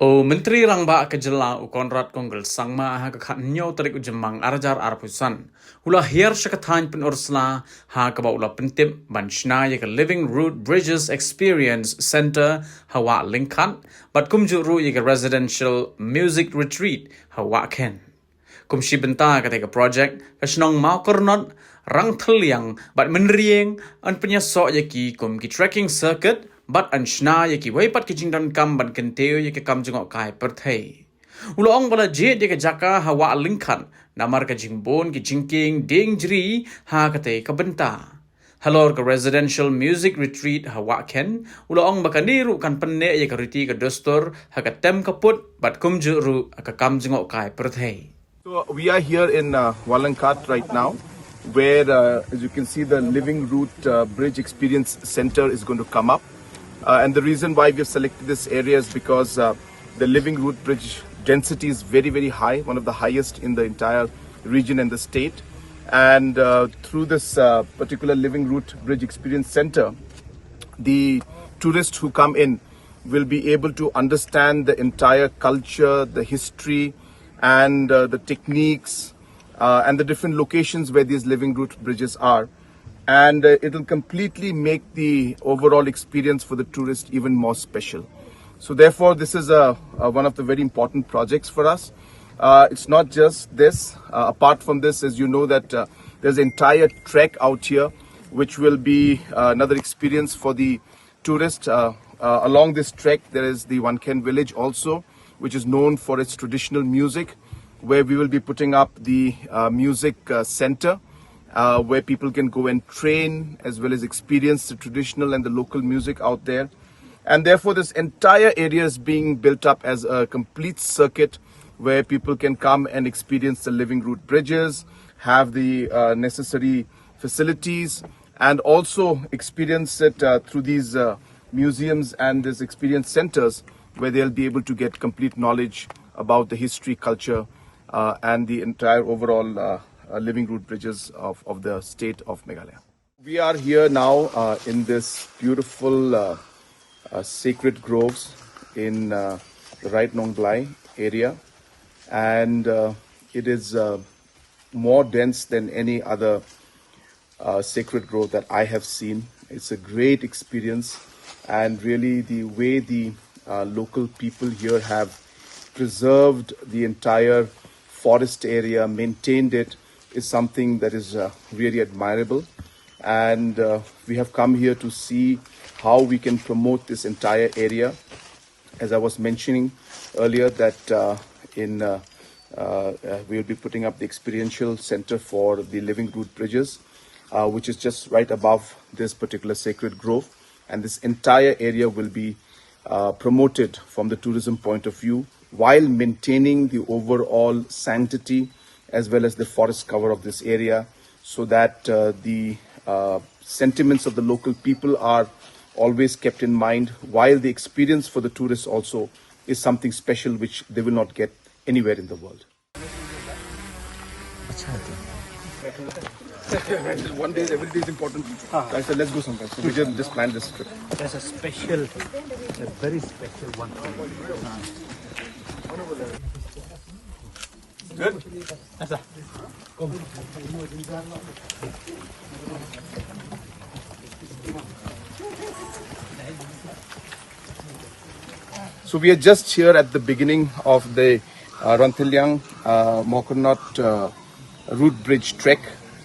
O Menteri Rangba Kejela Konrad Konggel Sangma ha ka nyo tarik ujemang arjar arpusan. Hula hier syakathan pen ursla ha ka ula pentip banshna ya ka Living Root Bridges Experience Center hawa Linkan but kumju ru ya ka residential music retreat hawa ken. Kumshi benta ka ka project ka snong mau kornot rang thliang but menrieng an penya so ya ki kum ki trekking circuit but an shna yaki way pat kijing dan kam ban kenteo yaki kam jungok kai perthei ulong bala jet yaki jaka hawa lingkhan namar ka jingbon ki jingking ding jri ha kate kabenta halor ka residential music retreat hawa ken ulong bakaniru kan penne yaki riti ka dostor ha ka tem kaput but kumju ru ka kam jungok kai perthei. So we are here in Wallankat right now, where as you can see the Living Root Bridge Experience Center is going to come up. And the reason why we have selected this area is because the Living Root Bridge density is very, very high, one of the highest in the entire region and the state. And through this particular Living Root Bridge Experience Center, the tourists who come in will be able to understand the entire culture, the history, and the techniques, and the different locations where these Living Root bridges are. And it will completely make the overall experience for the tourist even more special. So therefore, this is one of the very important projects for us. It's not just this. Apart from this, as you know that there's an entire trek out here, which will be another experience for the tourist. Along this trek, there is the Wanken village also, which is known for its traditional music, where we will be putting up the music center, where people can go and train as well as experience the traditional and the local music out there. And therefore this entire area is being built up as a complete circuit where people can come and experience the Living Root bridges, have the necessary facilities, and also experience it through these museums and these experience centers where they'll be able to get complete knowledge about the history, culture, and the entire overall Living Root bridges of the state of Meghalaya. We are here now in this beautiful sacred groves in the Right Nong Blai area, and it is more dense than any other sacred grove that I have seen. It's a great experience, and really the way the local people here have preserved the entire forest area, maintained it, is something that is really admirable. And we have come here to see how we can promote this entire area. As I was mentioning earlier, that we'll be putting up the experiential center for the Living Root Bridges, which is just right above this particular sacred grove. And this entire area will be promoted from the tourism point of view, while maintaining the overall sanctity as well as the forest cover of this area, so that the sentiments of the local people are always kept in mind, while the experience for the tourists also is something special which they will not get anywhere in the world. One day, every day is important. I said, let's go sometime. So we just planned this trip. That's a special, a very special one. Good? So we are just here at the beginning of the Ranthiliang Mokornot Root Bridge trek,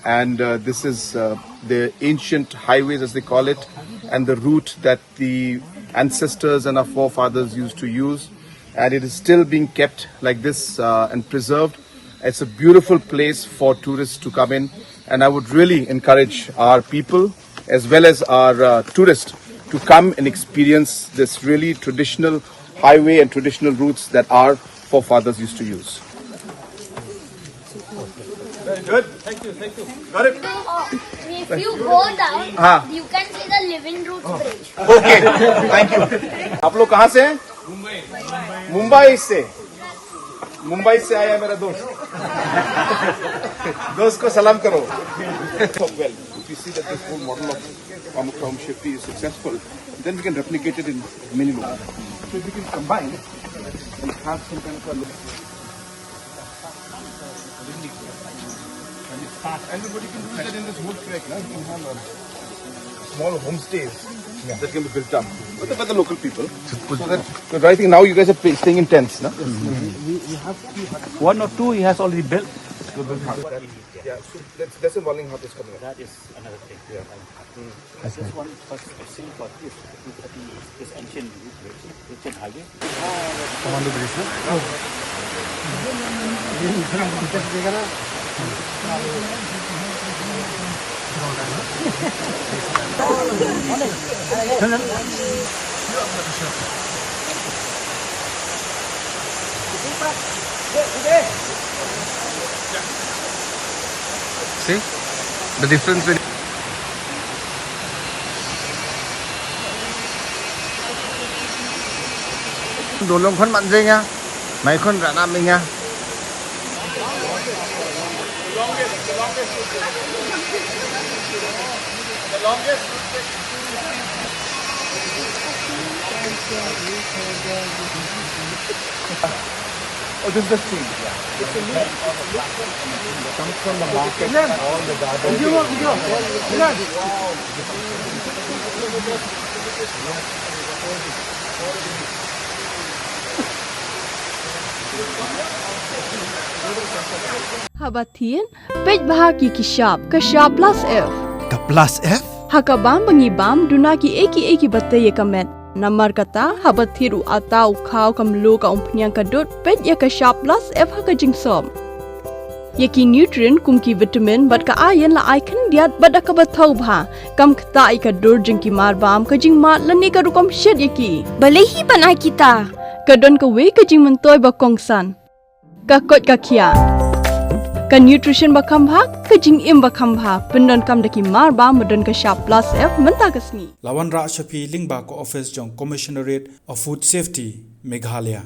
and this is the ancient highways, as they call it, and the route that the ancestors and our forefathers used to use, and it is still being kept like this and preserved. It's a beautiful place for tourists to come in, and I would really encourage our people as well as our tourists to come and experience this really traditional highway and traditional routes that our forefathers used to use. Very good. Thank you. Got it? If you go down, you can see the Living Root Bridge. Okay. Thank you. आप लोग कहाँ से हैं? मुंबई से आया है मेरा दोस्त. दोस्त को सलाम करो. Well, if you see that this whole model of Pamukram Shakti is successful, then we can replicate it in many locations. So if we can combine have some kind of a look. And what you can do is that in this whole trek, you can have small homestays that can be built up by the local people. So that, because I think now you guys are staying in tents, no? We have one or two he has already built. Yeah, so that's a Walling Hut is coming up. That is another thing. Yeah. I just want first to see what this ancient highway. See the difference in đồ lông khôn mặn dây nha máy khôn rã nam mình nha oh, this is the stream. Comes from the market. All the gardens. Habatin, pej bahagi kishap, kashap plus F. Ka plus F? Hakabam bangibam dunaki eki batte ye kamet. Namar kata habathiru atau khau kamlu ka umpnyang kadut pej ya kashap plus F hakajing som. Yaki nutrient kumki vitamin bat ka ayan la icon diat bada ka bathau bha kam khta I ka dur jingki marbam ka jing mat lani ka rukom shed yaki. Balehi banai kita. Kadon ka we ka jing mentoy ba kongsan. Ka kot ka khia. Ka nutrition ba khambha ka jing im ba khambha pendon kam daki marba modon ka sharp plus F menta kasni. Lawan Ra Shafi Lingba ko office jong Commissionerate of Food Safety Meghalaya.